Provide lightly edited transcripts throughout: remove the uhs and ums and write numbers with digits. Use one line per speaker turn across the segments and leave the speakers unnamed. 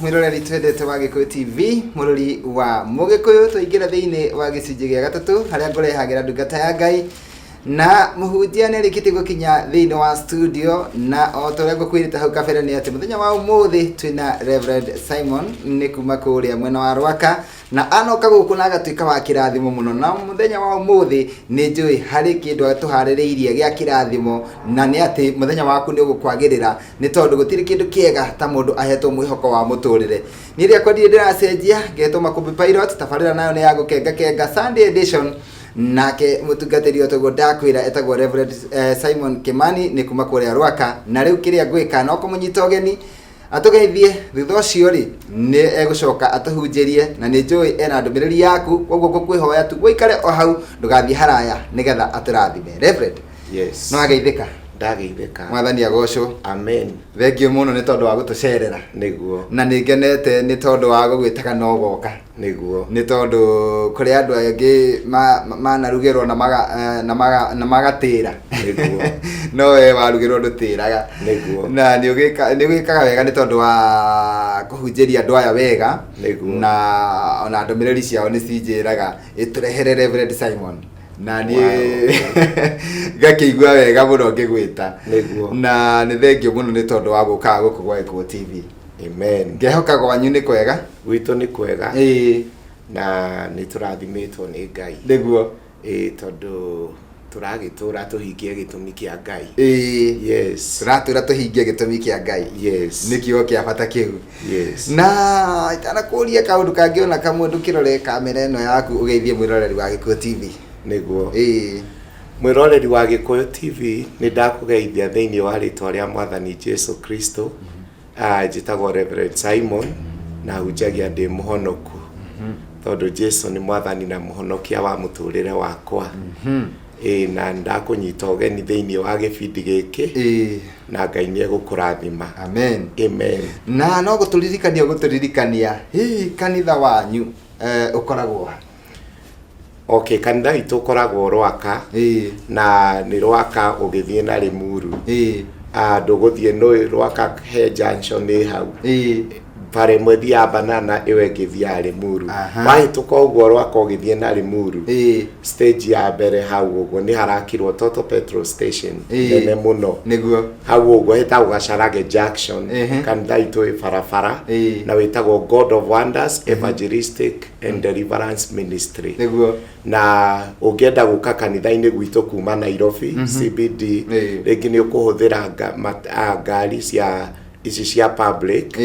mwiroreri twendete wa Gikuyu TV mururi wa Mugikuyu tuingira thiini wa gicunji gia gatatu haria ngurehagira ndungata ya Ngai na muhunjia ni rikiti gukinya thiini wa studio na otoria ngukwirite hau kabere ni ati muthenya wa umuthi twina Reverend Simon ni kuma kuria mwena wa Rwaka na anoka guku na agatuika wa kirathimo muno na muthenya wa umuthi ni njui hari kindu atuhaririirie gia kirathimo na ni ati muthenya waku ni ugukwagirira ni tondu gutiri kindu kiega ta mundu ahetwo mwihoko wa muturire ni ria kwendire ndiracenjia ngetwo Makumbi Pilot tabarira nayo ni ya gukenga Sunday edition nake mutungatiri otogo ndakwira etagwo Reverend Simon Kimani ni kuma kuria Rwaka na riu kiria gwika no kumunyita ogeni atugeithie thutha ucio ri ni egucoka atuhunjirie na ni njui ena ndumiriri yaku koguo ngukwihoya tu guikare o hau ndugathie haraya nigetha aturathime. Reverend,
yes,
no ageithika
ndageithika
mwathani agocwo.
Amen.
Thengio muno ni tondu wa gutucerera
niguo
na ningenete ni tondu wa gugwitaga no goka
niguo
ni tondu kuri andu angi manarugirwo na magatira
niguo
no we warugirwo ndutiraga
niguo
na ni gwikaga wega ni tondu wa kuhunjiria andu aya wega
niguo
na ona ndumiriri ciao ni cinjiraga iturehere Reverend Simon na ni gakiigua wega muno ngigwita
niguo
na ni thengio muno ni tondu wa guka guku gwa Gikuyu TV.
Amen.
Ngehoka gwanyu ni kwega
Gwitu ni kwega na ni turathimitwo ni Ngai
niguo
tondu turagitura tuhingie gitumi kia Ngai. Yes,
turatura tuhingie gitumi kia Ngai.
Yes,
nikio kia bata kiu.
Yes,
na itana kuria kaundu kangiona kamundu kirore kamera ino yaku ugeithie mwiroreri wa Gikuyu TV
niguo mwiroreri wa Gikuyu TV ni ndakugeithia thiini wa ritwa ria Mwathani Jesu Kristo. Njitagwo Reverend Simon na hunjagia ndi muhonoku tondu Jesu ni mwathani na muhonokia wa muturire wakwa. Na ndakunyita ogeni thiini wa gibindi giki na Ngai ni egukurathima.
Amen.
Amen.
Na no guturirikania kanitha wanyu ukoragwo
Okay, kanitha itu ukoragwo Rwaka na ni Rwaka ugithie na Limuru nduguthie no Rwaka he junction ni hau pare mwethi ya banana iwe ngithia Limuru wahituka uguo Rwaka ugithie na Limuru stage ya mbere hau uguo ni harakirwo Toto petrol station nene muno
niguo
hau uguo hetagwo Gacharage junction kanitha itu ibarabara na witagwo God of Wonders Evangelistic and Deliverance Ministry
niguo
na ungienda guka kanitha-ini gwitu kuma Nairobi CBD ringi ni ukuhuthira ngari cia ici cia public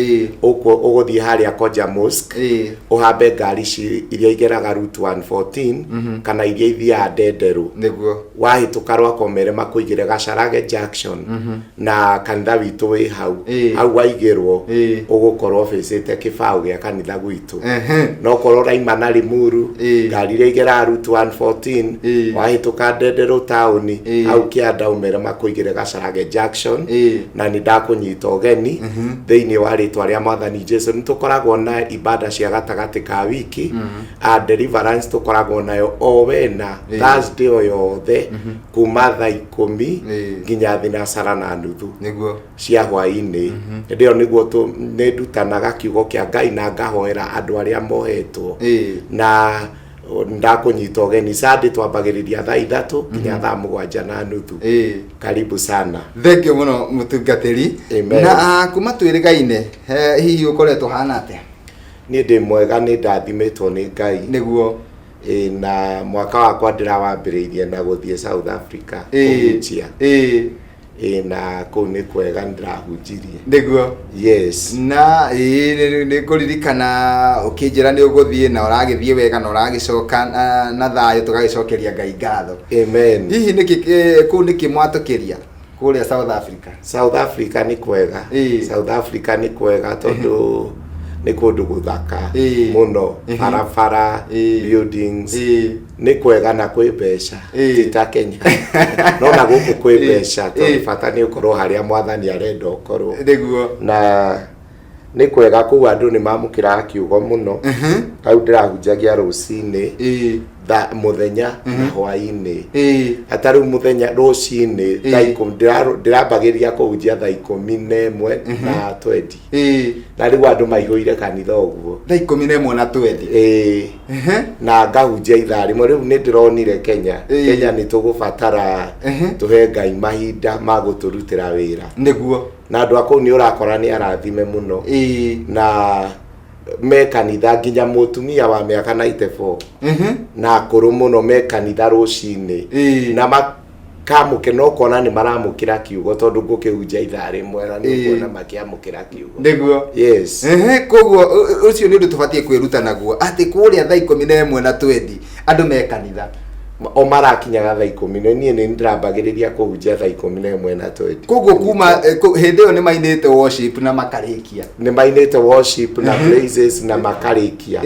uguthie haria Koja Mosque uhambe ngari iria igeraga route 114 kana iria ithiaga Ndenderu
niguo
wahituka Rwaka mere makuigire Gacharage junction na kanitha witu wi hau waigirwo ugukorwo ofisite kibao gia kanitha gwitu no korwo raima na Limuru ngari iria igeraga route 114 wahituka Ndenderu town au kianda umere makuigire Gacharage junction na ni ndakunyita ogeni thiini wa ritwa ria Mwathani Jesu nitukoragwo na ibada cia gatagati ka wiki deliverance tukoragwo nayo o wena Thursday o yothe kuma thaa 10 nginya thinacara na nuthu
niguo
cia hwaini ndio niguo ni ndutanaga kiugo kia Ngai na ngahoera andu aria mohetwo na ndakunyita ogeni Sunday twambagiriria thaa 3 nginya thaa 7:30 karibu sana.
Thengio muno mutungatiri na kuma twirigaine hihi ukoretwo hana atia?
Ni ndi mwega ni ndathimitwo ni Ngai
niguo
na mwaka wakwa ndirawambiriirie na guthie South Africa kuhunjia na kuu ni kwega ndirahunjirie
niguo.
Yes,
na ni kuririkana ukinjira ni uguthie na uragithie wega na uragicoka na thayo tugagicokeria Ngai ngatho.
Amen.
Hihi niki kuu niki mwatukiria kuria South Africa?
South Africa ni kwega South Africa ni kwega tondu ni kundu guthaka muno barabara buildings ni kwega na kwi mbeca tita Kenya no na guku kwi mbeca tondu bata ni ukorwo haria Mwathani arenda ukorwo
niguo
na ni kwega ku andu ni mamukira kiugo muno au ndirahunjagia rucini muthenya na hwaini atari muthenya rucini thaiko ndirabagiria kuunjia thaiko 11 na 20 na riu andu maihũire kanitha uguo
thaiko 11 na 20
na ngahunjia ithaa rimwe riu ni ndironire Kenya ni tugubatara tuhe Ngai mahinda ma guturutira wira
niguo
na andu akuu ni urakora ni arathime muno na me kanitha nginya mutumia wa miaka 94 na kuru muno me kanitha rucini na makamuke no kona ni maramukira kiugo tondu ngukihunjia ithaa rimwe na ni kuona makiamukira kiugo
niguo
yes
koguo ucio ni undu tubatie kwiruta naguo ati kuria thaa 11 na 20 andu me kanitha
o marakinyaga thaa 10 nie ni ndirambagiriria kuhunjia thaa 11 na 20
koguo kuma hindi yo ni mainite worship na makarikia
ni mainite worship na praises na makarikia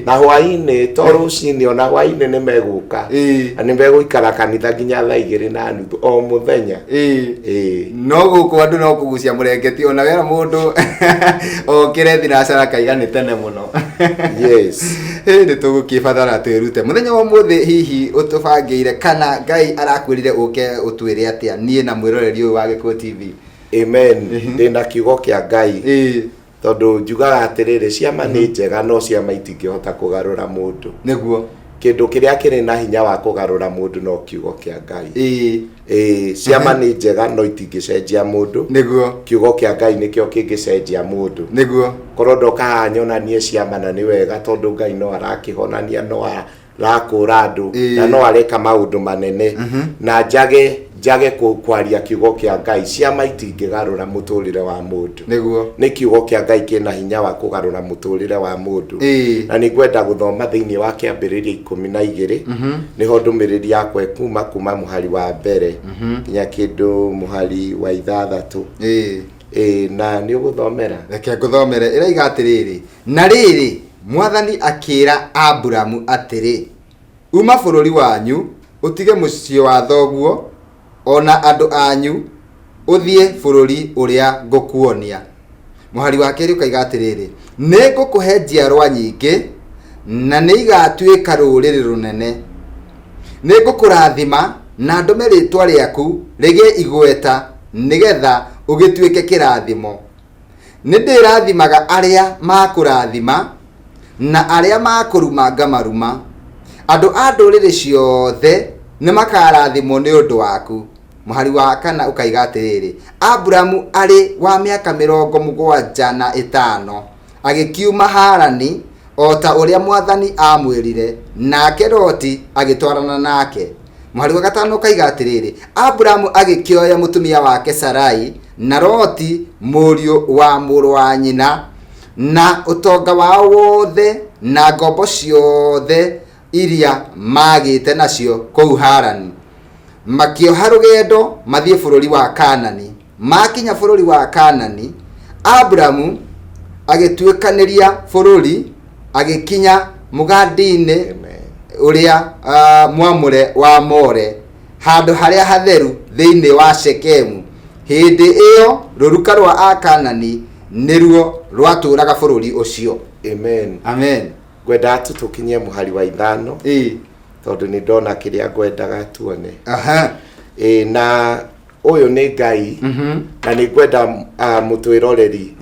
na hwaini to rucini ona hwaini ni meguka na ni meguikara kanitha nginya thaa 2 na nuthu o muthenya
no guko andu no kugucia murengeti ona wera mundu o kirethi na cara kaigani tene muno
yes
ni tugukibathara twirute muthenya wa muthi hihi utubangire kana Ngai arakwirire uke utwire atia nie na mwiroreri uyu wa Gikuyu TV
amen ndina kiugo kia Ngai tondu njugaga atiriri ciama ni njega no ciama itingihota kugarura mundu
niguo
kindu kiria kiri na hinya wa kugarura mundu no kiugo kia Ngai ciama ni njega no itingicenjia mundu
niguo
kiugo kia Ngai nikio kingicenjia mundu
niguo
korwo ndoka nyonanie ciama na ni wega tondu Ngai no arakihonania no arakura andu na no areka maundu manene na njage kwaria kiugo kia Ngai ciama itingigarura muturire wa mundu
niguo
ni kiugo kia Ngai kina hinya wa kugarura muturire wa mundu na ni gwenda guthoma thiini wa kiambiriria 12 niho ndumiriri yakwa kuma muhari wa mbere nginya kindu muhari wa 6 na ni uguthomera
reke nguthomere iraiga atiriri na riri Mwathani akira Abrahamu atiri uma bururi wanyu utige mucio wa thoguo ona andu anyu uthie bururi uria ngukuonia muhari wa keri ukaiga atiriri ni ngukuhe njiarwa nyingi na ni igatuika ruriri runene ni ngukurathima na ndume ritwa riaku rige igweta nigetha ugituike kirathimo ni ndirathimaga aria makurathima na aria makurumanga maruma andu a nduriri ciothe ni makarathimwo ni undu waku muhari wa kana ukaiga atiriri Abrahamu ari wa miaka 75 agikiuma Harani ota uria Mwathani amwirire nake Loti agitwarana nake muhari wa gatano ukaiga atiriri Abrahamu agikioya mutumia wake Sarai na Loti muriu wa muru wa nyina na utonga wao wothe na ngombo ciothe iria magite nacio kou Harani makioha rugendo mathie bururi wa Kanani makinya bururi wa Kanani Abrahamu agituikaniria bururi agikinya mugandine uria mwamure wa More handu haria hatheru thiini wa Shekemu hindi iyo ruruka rwa Akanani niruo rwaturaga bururi ucio amen
gwenda tutukinye muhari wa 5 tondu ni ndona kiria ngwendaga tuone na uyu ni Ngai na ni gwenda mutwiroreri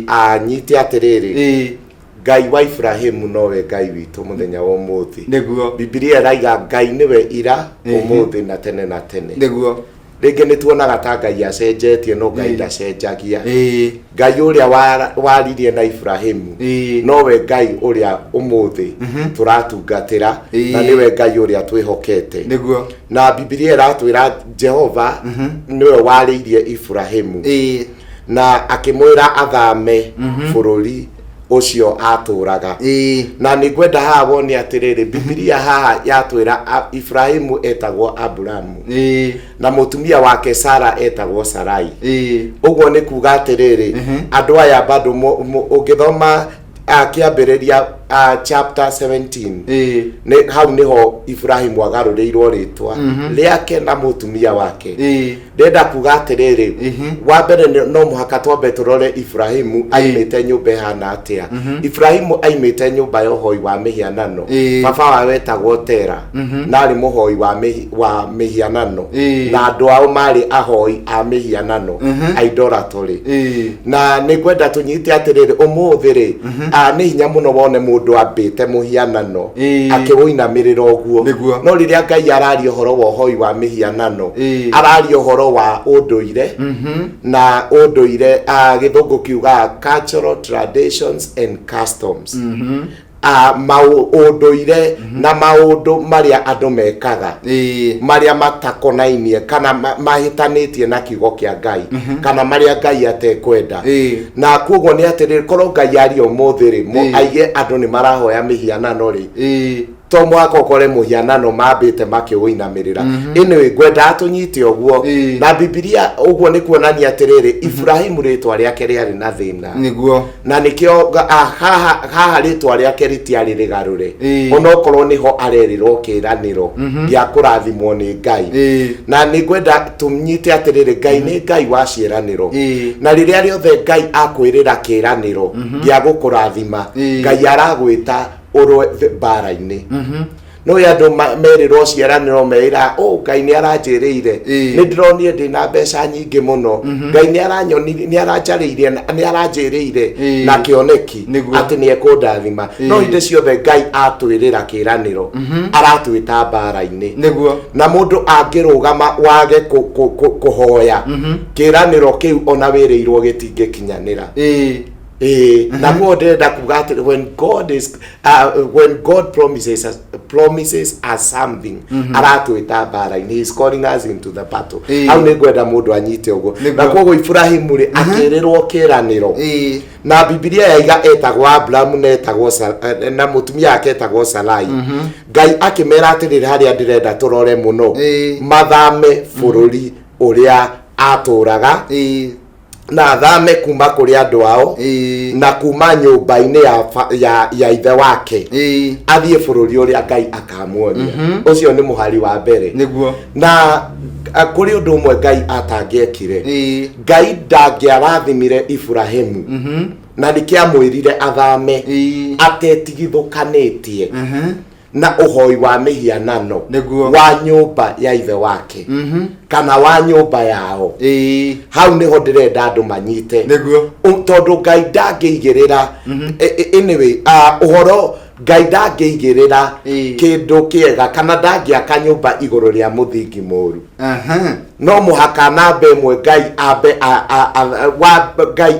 anyite atiriri Ngai wa Ibrahimu nowe Ngai witu muthenya wa umuthi
niguo
Biblia iraiga Ngai niwe ira umuthi na tene na tene
niguo
ringi ni tuonaga ta Ngai acenjetie no Ngai ndacenjagia Ngai uria waririe na Ibrahimu nowe Ngai uria umuthi turatungatira na niwe Ngai uria twihokete
niguo
na Biblia iratwira Jehova niwe waririe Ibrahimu na akimwira athame bururi ucio aturaga na ni gwenda haha woni atiriri Biblia haha yatwira Ibrahimu etagwo Abrahamu na mutumia wake Sara etagwo Sarai uguo ni kuga atiriri andu aya bado ungithoma akiambiriria chapter 17 hau niho Ibrahim agarurirwo ritwa riake na mutumia wake ndenda kuga atiriri wa mbere no muhaka twambe turore Ibrahim aimite nyumba hana atia Ibrahim aimite nyumba yo hoi wa mihianano baba wa wetagwo Tera na ari muhoi wa mihianano na andu ao mari ahoi a mihianano idolatry na nikwenda tunyite atiriri umuthiri ni hinya muno wone mundu ambite muhianano akiwinamirira oguo no riria Ngai arari uhoro wa hoi wa mihianano arari uhoro wa unduire na unduire githungu kiuga cultural traditions and customs maunduire na maundu maria andu mekaga maria matakonainie kana mahitanitie na kiugo kia Ngai kana maria Ngai atekwenda na kuoguo ni atiriri korwo Ngai ari umuthiri aige andu ni marahoya mihianano ri to mwako ukore muhianano mambite makiwinamirira ine ngwenda atunyite oguo na Biblia oguo ni kuonania atiriri Ibrahim ritwa riake riari na thina niguo na nikio haha ritwa riake ritiari rigarure onokorwo niho arerirwo kiraniro gya kurathimwo ni Ngai na ni ngwenda tumnyite atiriri Ngai ni Ngai wa ciraniro na riria riothe Ngai akwirira kiraniro gya gukurathima Ngai aragwita urwe bara-ini no yandu merirwo ciaraniro meira Ngai ni aranjiriire ni ndironie ndina mbeca nyingi muno Ngai ni aranyoni ni aranjariire ni aranjiriire na kioneki ati ni ekundathima no inde ciothe Ngai atwirira kiraniro aratwita bara-ini niguo na mundu angirugama wage kuhoya kiraniro kiu ona wirirwo gitingikinyanira na God that when God promises us something aratu itabara he is calling us into the battle au ni gwenda mundu anyite ugo na kogo Ibrahim ri akirirwo kiraniro na Biblia yaiga etagwo Abraham na etagwo na mutumia yake etagwo Sarai Ngai akimera atiriri haria ndirenda turore muno mathame bururi uria aturaga na thame kuma kuri andu ao na kuma nyumba-ini ya ithe wake athie bururi uria Ngai akamuonia ucio ni muhari wa mbere niguo na kuri undu umwe Ngai atangiekire Ngai ndangiarathimire Ibrahimu na nikiamwirire athame atetigithukanitie na uhoi wa mihianano wa nyumba ya ithe wake kana wa nyumba yao hau niho ndirenda andu manyite tondu Ngai ndangiigirira anyway uhoro Ngai ndangiigirira kindu kiega kana ndangiaka nyumba iguru ria muthingi moru no muhaka nambe mwe Ngai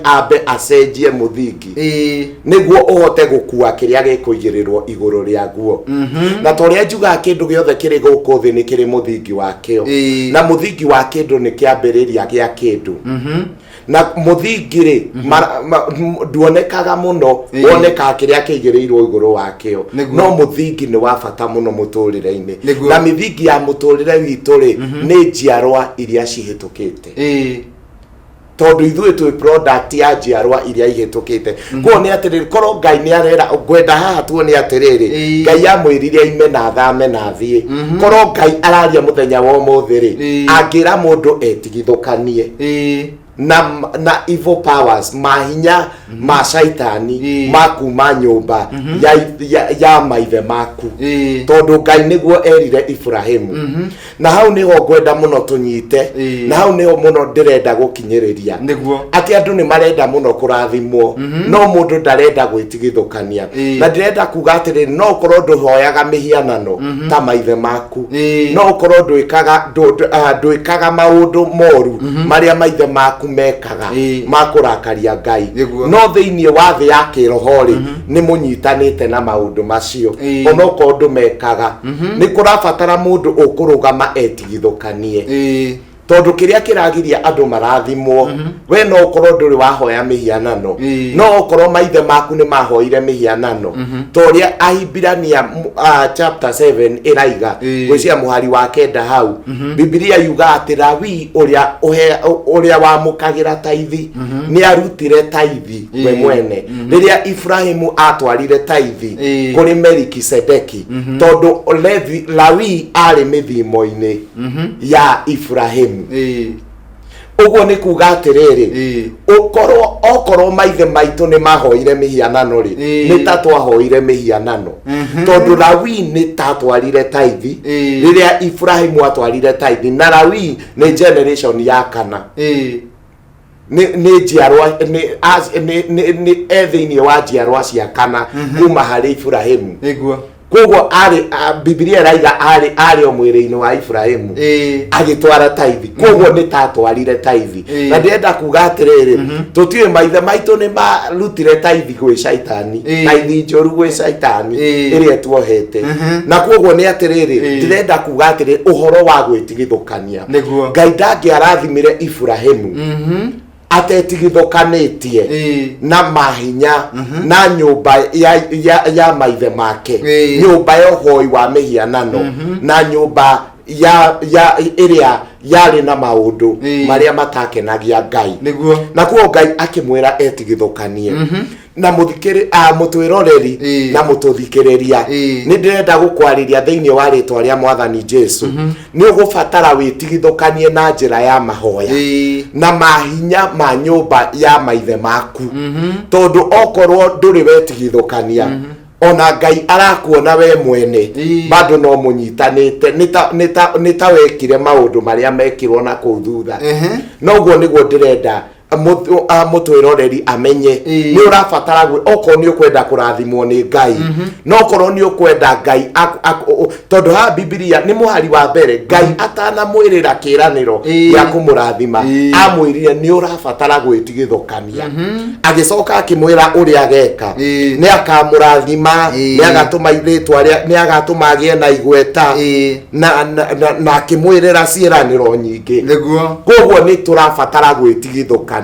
abe acenjie muthingi niguo uhote gukua kiria gikuigirirwo iguru ria guo na toria njuga kindu giothe kiri guku thi ni kiri muthingi wakio na muthingi wa kindu ni kiambiriria gia kindu na muthingiri duonekaga muno woneka kiria kigirirwo iguru wakio no muthingi ni wa bata muno muturire-ini na mithingi ya muturire witu ri ni njiarwa iria cihitukite tondu ithuĩ twĩ product ya njiarwa iria ihitukite ko ni atiriri korwo Ngai ni arera ngwenda haha tuone atiriri Ngai amwirire ime na thame na thie korwo Ngai araria muthenya wa umuthiri angira mundu etigithukanie na evil powers mahinya ma shaitani makuma nyumba ya maithe maku tondu Ngai niguo erire Ibrahimu na hau niho ngwenda muno tunyite na hau niho muno ndirenda gukinyiriria ati andu ni marenda muno kurathimwo no mundu ndarenda gwitigithukania na ndirenda kuga atiri no korwo nduhoyaga mihianano ta maithe maku no korwo ndwikaga maundu moru maria maithe maku mekaga makurakaria Ngai no thiini wa thi ya kirohori ni munyitanite na maundu macio onoko ndu mekaga ni kurabatara mundu ukurugama etigithukanie tondu kiria kiragiria andu marathimwo we no ukorwo nduri wahoya mihianano no ukorwo maithe maku ni mahoire mihianano toria Ahibirania chapter 7 iraiga gwĩcia muhari wa kenda hau Biblia yuga ati Lawi uria wamukagira taithi ni arutire taithi we mwene riria Ibrahimu atwarire taithi kuri Melikisedeki tondu Lawi ari mithimo-ini ya Ibrahimu uguo ni kuga atiriri okorwo maithe maitu ni mahoire mihianano ri ni tatwahoire mihianano tondu Lawi ni tatwarire taithi riria Ibrahimu atwarire taithi na Lawi ni generation ya kana ni jiarwa ni ethiini wa jiarwa cia kana kuma hari Ibrahimu
niguo
koguo Biblia raiga ari o mwiri-ini wa Ibrahimu agitwara taithi koguo ni tatwarire taithi na ndenda kuga atiriri tutiwe maithe maitu ni marutire taithi gwi shaitani taithi njoru gwi shaitani iria tuohete na koguo ni atiriri ndenda kuga atiriri uhoro wa gwitigithukania Ngai ndangiarathimire Ibrahimu atetigithukanitie na mahinya na nyumba ya maithe make nyumba ya uhoi wa mihianano na nyumba ya iria yari na maundu maria matakenagia Ngai na kuo Ngai akimwira etigithukanie na mutwiroreri na mututhikiriria ni ndirenda gukwariria thiini wa ritwa ria Mwathani Jesu ni ugubatara witigithukanie na njira ya mahoya na mahinya ma nyumba ya maithe maku tondu okorwo nduri wetigithukania ona Ngai arakuona we mwene bado no munyitanite nita wekire maundu maria mekirwo na kuthutha noguo niguo ndirenda mutwiroreri amenye ni urabatara okorwo ni ukwenda kurathimwo ni Ngai no okorwo ni ukwenda Ngai tondu ha Biblia ni muhari wa mbere Ngai atana mwirira kiraniro ya kumurathima amwirire ni urabatara gwitigithukania agicoka akimwira uria ageka ni akamurathima ni agatuma ritwa ni agatuma agie na igweta na akimwirira ciiraniro nyingi koguo ni turabatara gwitigithukania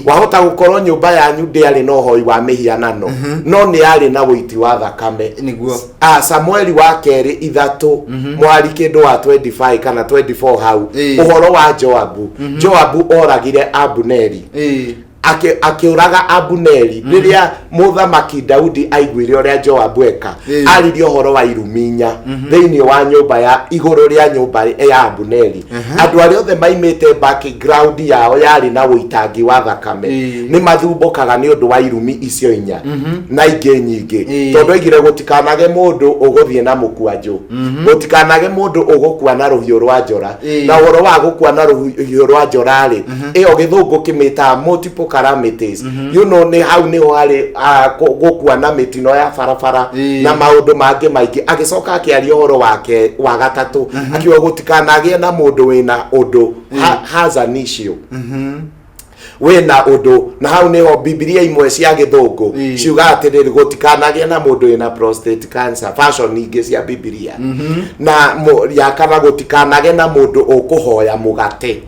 wahota gukorwo nyumba yanyu ndiari no hoi wa mihianano no ni ari na witi wa thakame niguo Samueli wa keri 3 mwari kindu wa 25 kana 24 hau uhoro wa Joabu oragire Abuneri akiuraga Abuneri riria muthamaki Daudi aiguire uria Joabu eka aririo horo wa iruminya thiini wa nyumba ya iguru ria nyumba ya Abuneri andu aria othe maimite background yao yari na uitangi wa thakame ni mathumbukaga ni undu wa irumi icio inya na ingi nyingi tondu igire gutikanage mundu uguthie na mukwanju gutikanage mundu ugukua na ruhiu rwa njora na horo wa gukua na ruhiu rwa njora ri iyo githungu kimita multiple calamities you know ni hau ni wale gukua na mitino ya farafara na maundu mangi maingi agicoka akiaria horo wake wa gatatu akiwa gutikanage na mundu wina undu has an issue wena undu na hau niho Biblia imwe cia githungu ciuga atiriri gutikanage na mundu wina prostate cancer fashion ingi cia Biblia na ya kana gutikanage na mundu ukuhoya mugate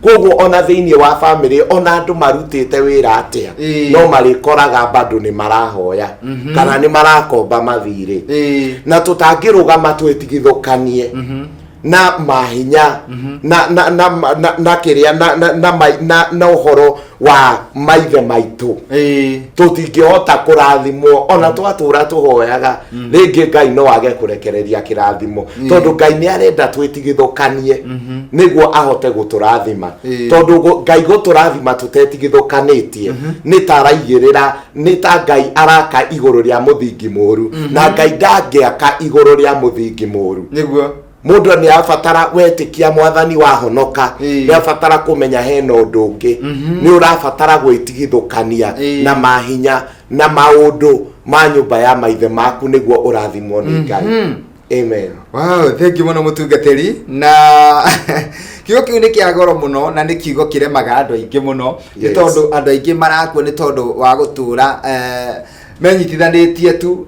koguo ona thiini wa family ona andu marutite wira atia no marikoraga bado ni marahoya kana ni marakomba mathire na tutangirugama twetigithukanie na mahinya na kiria na uhoro wa maithe maitu tutingihota kurathimwo ona twatura tuhoyaga ringi Ngai no age kurekereria kirathimo tondu Ngai ni arenda twetigithukanie niguo ahote guturathima tondu Ngai guturathima tutetigithukanitie ni taraigirira ni ta Ngai araka iguru ria muthingi muru na Ngai ndangiaka iguru ria muthingi muru niguo mundu ni afatara wetikia Mwathani wa honoka ni afatara kumenya hena undu ungi ni urafatara gwitigithukania na mahinya na maundu ma nyumba ya maithe maku niguo urathimwo ni Ngai amen.
Wow, thank you muno mutungateri na kiugo kiu ni kia goro muno na ni kiugo kiremaga andu aingi muno ni tondu andu aingi marakua ni tondu wa gutura menyitithanitie tu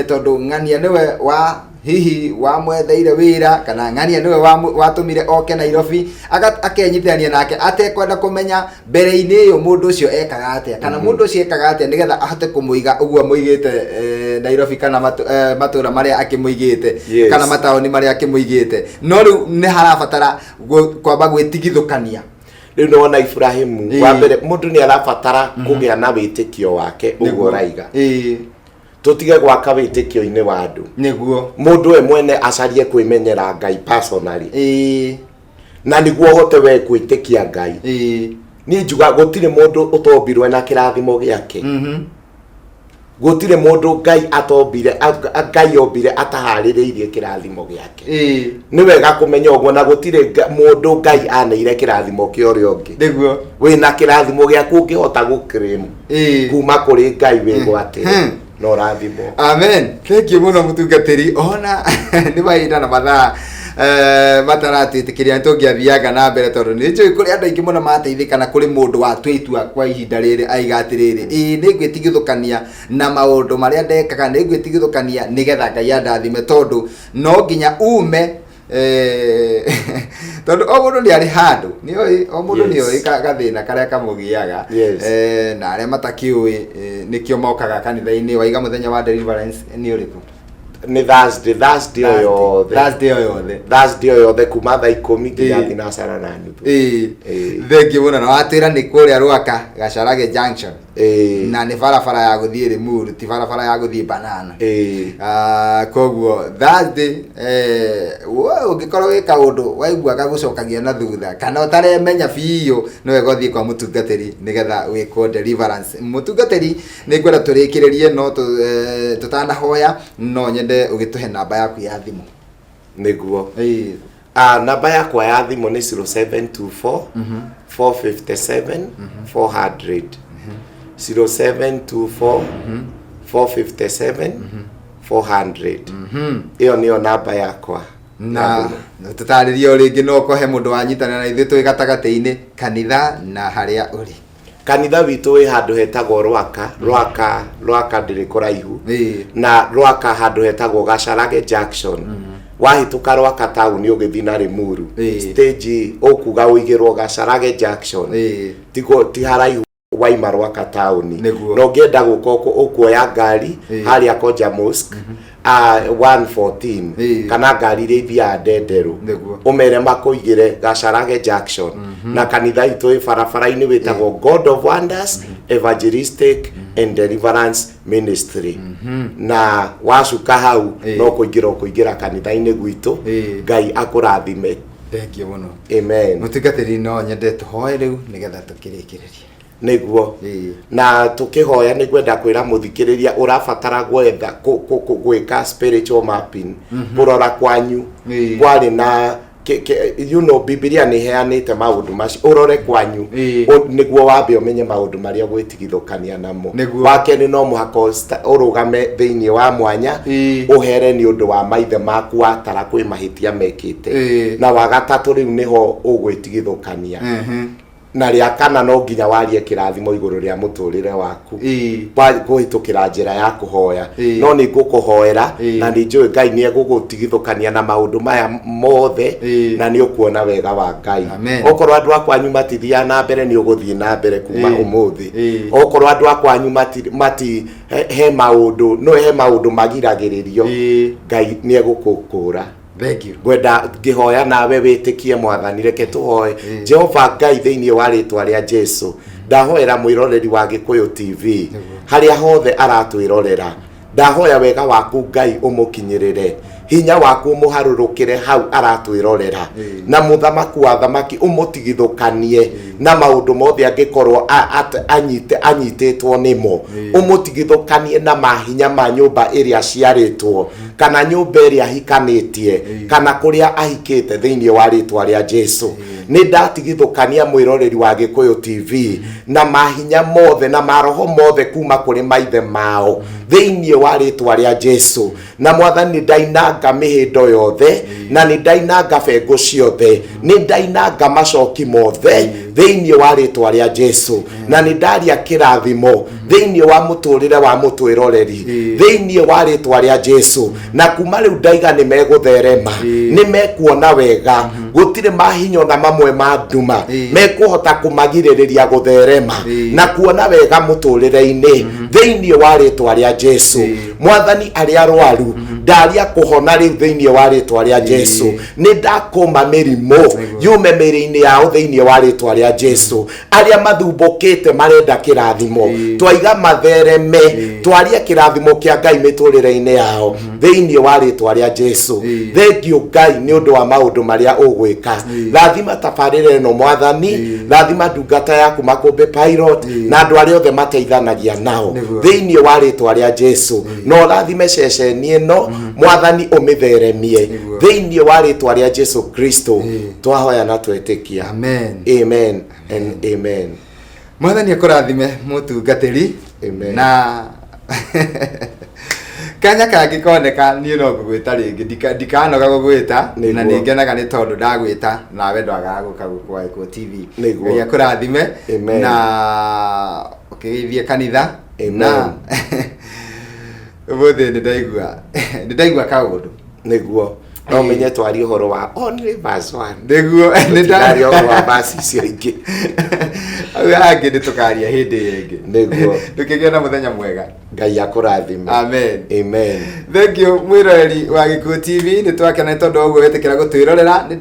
tondu ng'ania niwe wa hihi wamwetheire wira kana ng'ania niwe watumire oke Nairobi akenyithania nake atekwenda kumenya mbere-ini iyo mundu ucio ekaga atia kana mundu ucio ekaga atia nigetha ahote kumuiga uguo muigite Nairobi kana matura maria akimuigite kana mataoni maria akimuigite no riu ni harabatara kwamba gwitigithukania.
Riu nona Ibrahimu wa mbere mundu ni arabatara kugia na witikio wake uguo raiga tutige gwaka witikio-ini wa andu
niguo
mundu we mwene acarie kwimenyera Ngai personally na niguo hote we kwitikia Ngai ni njuga gutire mundu utombirwe na kirathimo giake gutire mundu Ngai atombire Ngai ombire atahaririirie kirathimo giake ni wega kumenya uguo na gutire mundu Ngai aneire kirathimo kia uria ungi
niguo
wina kirathimo giaku ungihota gukremu kuma kuri Ngai wigwatire no rathimo.
Amen. Thank you muno mutungatiri ona ni baida na mathaa mataratikiria ntungiathiaga na mbere tondu ni njui kuri andu aingi muno mateithika na kuri mundu watwitua kwa ihinda riri aiga atiriri ni ngwitigithukania na maundu maria ndekaga ni ngwitigithukania nigetha Ngai andathime tondu no nginya ume tondu o mundu ni ari handu ni oi o mundu ni oi gathina karia kamugiaga na aria matakiui nikio mokaga kanitha-ini waiga muthenya wa deliverance ni uriku
ni Thursday oyothe kuma thaa 10 nginya thinacara na nuthu
thengi muno na watwira ni kuria Rwaka Gacarage Junction na ni barabara ya guthie Limuru ti barabara ya guthie Banana koguo Thursday ungikorwo wika undu waigua gagucokagia na thutha kana utaremenya biyo no wega uthie kwa mutungatiri nigetha wiko deliverance mutungatiri ni ngwenda turikiririe no tutanahoya no nyende ugituhe namba yaku ya thimu
niguo namba yakwa ya thimu ni 0724 457 400 0724 457 400 iyo niyo namba yakwa
na tutaririo ringi no kohe mundu wanyitana na ithu twi gatagati-ini kanitha na haria uri
kanitha witu wi handu hetagwo Rwaka ndiri kuraihu na Rwaka handu hetagwo Gacarage Junction wahituka Rwaka town ugithina Limuru stage ukuga uigirwo Gacarage Junction ti haraihu waima Rwaka town no ngenda gukoko ukuoya ngari haria Koja Mosque 114 kana ngari ria ithia Ndenderu umere makuigire Gacarage Junction na kanitha itu barabara-ini witagwo God of Wonders Evangelistic and Deliverance Ministry na wacuka hau no kuingira kanitha-ini gwitu Ngai akurathime.
Thank you muno.
Amen.
Mutungatiri no nyende tuhoe riu nigetha tukirikiriria
niguo na tukihoya ni gwenda kwira muthikiriria urabatara gwetha gwika spiritual mapping kurora kwanyu kwari na Biblia ni heanite maundu macio urore kwanyu niguo wambe umenye maundu maria gwitigithukania namo wake ni no muhaka urugame thiini wa mwanya uhere ni undu wa maithe maku watara kwi mahitia mekite na wagatatu riu niho ugwitigithukania na ria kana no nginya warie kirathimo iguru ria muturire waku guhitukira njira ya kuhoya no ni ngukuhoera na ni njui Ngai ni egugutigithukania na maundu maya mothe na ni ukuona wega wa Ngai okorwo andu akwanyu matithia na mbere ni uguthie na mbere kuma umuthi okorwo andu akwanyu mati he maundu magiragiririo Ngai ni egukukura.
Thank you.
Gwenda ngihoya nawe witikie mwathani reke tuhoe Jehova Ngai thiini wa ritwa ria Jesu ndahoera mwiroreri wa Gikuyu TV haria hothe aratwirorera ndahoya wega waku Ngai umukinyirire hinya waku muharurukire hau aratwirorera na muthamaku wa thamaki umutigithukanie na maundu mothe angikorwo anyititwo nimo umutigithukanie na mahinya ma nyumba iria ciaritwo kana nyumba iria hikanitie kana kuria ahikite thiini wa ritwa ria Jesu nĩ ndatigithũkania mwĩroreri wa Gĩkũyũ TV na mahinya mothe na maroho mothe kuma kũrĩ maithe mao thĩinĩ wa rĩtwa rĩa Jesu. Na Mwathani ndainanga mĩhĩndo yothe na nĩ ndainanga bengo ciothe, nĩ ndainanga macoki mothe thĩinĩ wa rĩtwa rĩa Jesu. Na nĩ ndaria kĩrathimo thĩinĩ wa mũtũrĩre wa mũtwĩroreri thĩinĩ wa rĩtwa rĩa Jesu. Na kuma rĩu ndaiga nĩ megũtherema, nĩ mekuona wega, gũtirĩ mahinya na mamwe ma nduma mekũhota kũmagirĩrĩria gũtherema na kuona wega mũtũrĩre-inĩ thĩinĩ wa rĩtwa rĩa Jesu. Mwathani arĩa arwaru ndaria kũhona rĩu thĩinĩ wa rĩtwa rĩa Jesu. Nĩ ndakũma mĩrimũ yume mĩrĩ-inĩ yao thĩinĩ wa rĩtwa rĩa Jesu. Arĩa mathumbũkĩte marenda kĩrathimo twaiga mathereme, twarie kĩrathimo kĩa Ngai mĩtũrĩre-inĩ yao thĩinĩ wa rĩtwa rĩa Jesu. Thengiũ Ngai nĩ ũndũ wa maũndũ marĩa ũgwĩka. Rathima tabarĩra ĩno Mwathani, rathima ndungata yaku Makũmbĩ Pilot na andũ arĩa othe mateithanagia nao thĩinĩ wa rĩtwa rĩa Jesu. No rathime ceceni ĩno Mwathani ũmĩtheremie thĩinĩ wa rĩtwa rĩa Jesu Kristo twahoya na twetĩkia.
Amen.
Amen and amen.
Mwathani akũrathime mũtungatĩri.
Amen.
Na kanya kangĩkoneka niĩ no ngũgwĩta rĩngĩ, ndikanoga gũgwĩta na nĩ ngenaga nĩ tondũ ndagwĩta nawe ndwagaga gũka gũkwa Gĩkũyũ TV. Ngai akũrathime na ũkĩgeithie kanitha. Na ũmũthĩ nĩ ndaigua kaũndũ
nĩguo no menye twari ũhoro wa only verse 1
nĩguo
nĩ ndario wa verse icio ingĩ
angĩ nĩ tũkaria hĩndĩ ĩngĩ nĩguo tũkĩgĩa na mũthenya mwega.
Ngai akũrathime.
Amen.
Amen.
Thank you mwĩroreri wa Gĩkũyũ TV, nĩ twakena tondũ ũguo wetĩkĩra gũtwĩrorera. Nĩ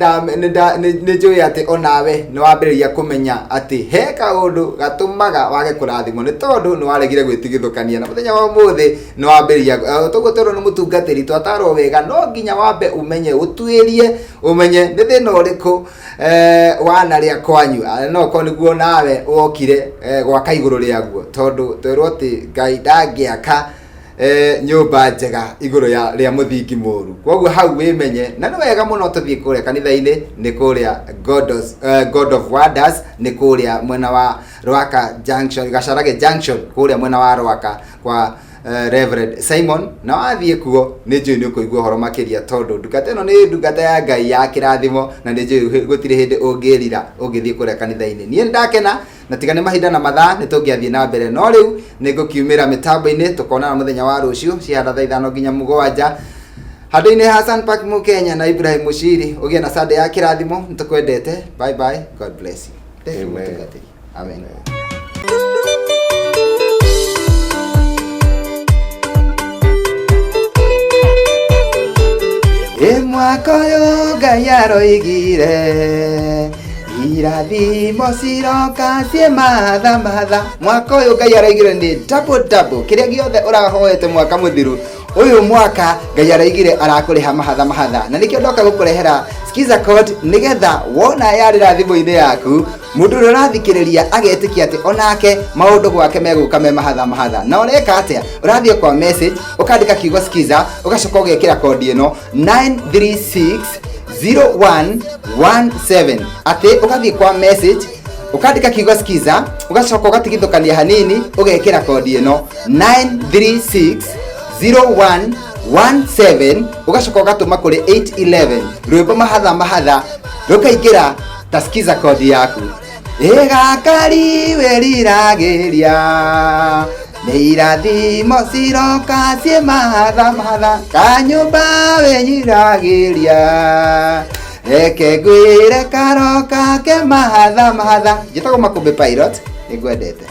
njũĩ atĩ onawe nĩ wambĩrĩria kũmenya atĩ he kaũndũ gatũmaga wage kũrathimwo nĩ tondũ nĩ waregire gwĩtigithũkania. Na mũthenya wa ũmũthĩ nĩ wambĩrĩria tũgũtũrwo nĩ mũtungatĩri twatarwo wega, no nginya wambe umenye ũtuĩrie, umenye nĩ thĩna ũrĩkũ wanarĩa kwanyu, no ko nĩguo nawe wokire gwaka igũrũ rĩaguo, tondũ twĩrwo atĩ Ngai ndangĩaka nyũmba njega igũrũ rĩa mũthingi mũru. Koguo hau wĩmenye, na nĩ wega mũno tũthiĩ kũrĩa kanitha-inĩ, nĩ kũrĩa God of Wonders, nĩ kũrĩa mwena wa Rwaka Junction, Gacarage Junction, kũrĩa mwena wa Rwaka kwa Reverend Simon. Na wathiĩ kuo nĩ njũĩ nĩ ũkũigua ũhoro makĩria, tondũ ndungata ĩno nĩ ndungata ya Ngai ya kĩrathimo, na nĩ njũĩ gũtirĩ hĩndĩ ũngĩrira ũngĩthiĩ kũrĩa kanitha-inĩ. Niĩ ndakena na tiga nĩ mahinda na mathaa nĩ tũngĩathiĩ na mbere, no rĩu nĩ ngũkiumĩra mĩtambo-inĩ, tũkonana mũthenya wa rũciũ cihanda thaa 5 nginya 7 handũ-inĩ Hassan Park Mũkenya na Ibrahim Mũciri. Ũgĩe na Sunday ya kĩrathimo, nĩ tũkwendete. Bye bye, God bless you. Amen. Amen. Mwaka ũyũ Ngai aroigire irathimo ciroka ciĩ mahatha. Mwaka ũyũ Ngai aroigire nĩ double. Kĩrĩa gĩothe ũrahoete mwaka mũthiru, ũyũ mwaka Ngai aroigire arakũrĩha mahatha. Na nĩkĩo ndoka gũkũrehera skiza code nĩgetha wona yarĩra thimũ-inĩ yaku, mũndũ ũrĩa ũrathikĩrĩria agetĩkia atĩ onake maũndũ gwake megũka me mahatha. Na ũreka atĩa? Ũrathiĩ kwa message ũkandĩka kiugo skiza, ũgacoka ũgekĩra kodi ĩno 9360117. atĩ ũgathiĩ kwa message ũkandĩka kiugo skiza, ũgacoka ũgatigithũkania hanini, ũgekĩra kodi ĩno 9360117, ũgacoka ũgatũma kũrĩ 811. Rwĩmbo mahatha rũkaingĩra ta skiza kodi yaku. Gakari weriragĩria nĩ irathimo ciroka ciĩ mahatha, kanyũmba wenyiragĩria reke ngwĩre karoka ke mahatha. Njĩtagwo Makũmbĩ Pilot, nĩ ngwendete.